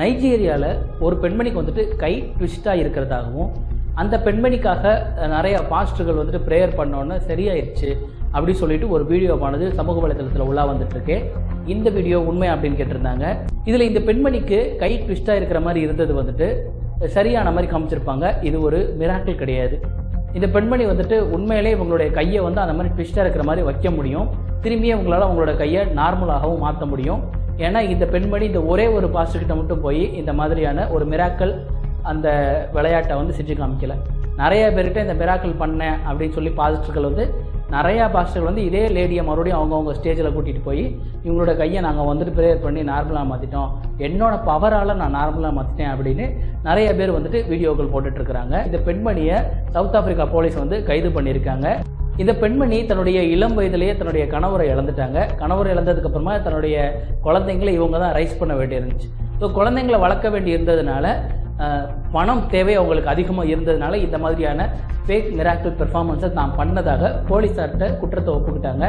நைஜீரியாவில் ஒரு பெண்மணிக்கு வந்துட்டு கை ட்விஸ்டாக இருக்கிறதாகவும் அந்த பெண்மணிக்காக நிறைய பாஸ்டர்கள் வந்துட்டு ப்ரேயர் பண்ணோன்னு சரியாயிடுச்சு அப்படி சொல்லிட்டு ஒரு வீடியோவானது சமூக வலைதளத்தில் உள்ளே வந்துட்டுருக்கு. இந்த வீடியோ உண்மை அப்படின்னு கேட்டிருந்தாங்க. இதில் இந்த பெண்மணிக்கு கை ட்விஸ்டாக இருக்கிற மாதிரி இருந்தது வந்துட்டு சரியான மாதிரி காமிச்சிருப்பாங்க. இது ஒரு மிராக்கிள் கிடையாது. இந்த பெண்மணி வந்துட்டு உண்மையிலே இவங்களுடைய கையை வந்து அந்த மாதிரி ட்விஸ்டாக இருக்கிற மாதிரி வைக்க முடியும். திரும்பியே உங்களால் அவங்களோட கையை நார்மலாகவும் மாற்ற முடியும். ஏன்னா இந்த பெண்மணி இந்த ஒரே ஒரு பாஸ்டர்கிட்ட மட்டும் போய் இந்த மாதிரியான ஒரு மிராக்கள் அந்த விளையாட்டை வந்து செஞ்சு காமிக்கல. நிறைய பேர்கிட்ட இந்த மிராக்கள் பண்ணேன் அப்படின்னு சொல்லி பாஸ்டர்கள் வந்து நிறையா பாஸ்டர்கள் வந்து இதே லேடியை மறுபடியும் அவங்கவுங்க ஸ்டேஜில் கூட்டிகிட்டு போய் இவங்களோட கையை நாங்கள் வந்துட்டு ப்ரேயர் பண்ணி நார்மலாக மாற்றிட்டோம், என்னோட பவரால் நான் நார்மலாக மாற்றிட்டேன் அப்படின்னு நிறைய பேர் வந்துட்டு வீடியோக்கள் போட்டுட்ருக்குறாங்க. இந்த பெண்மணியை சவுத் ஆப்பிரிக்கா போலீஸ் வந்து கைது பண்ணியிருக்காங்க. இந்த பெண்மணி தன்னுடைய இளம் வயதிலேயே தன்னுடைய கணவரை இழந்துட்டாங்க. கணவரை இழந்ததுக்கப்புறமா தன்னுடைய குழந்தைங்களை இவங்க தான் ரைஸ் பண்ண வேண்டியிருந்துச்சு. ஸோ குழந்தைங்களை வளர்க்க வேண்டி இருந்ததுனால பணம் தேவை அவங்களுக்கு அதிகமாக இருந்ததுனால இந்த மாதிரியான ஃபேக் மிராக்கிள் பெர்ஃபார்மன்ஸை தான் பண்ணதாக போலீஸார்கிட்ட குற்றத்தை ஒப்புக்கிட்டாங்க.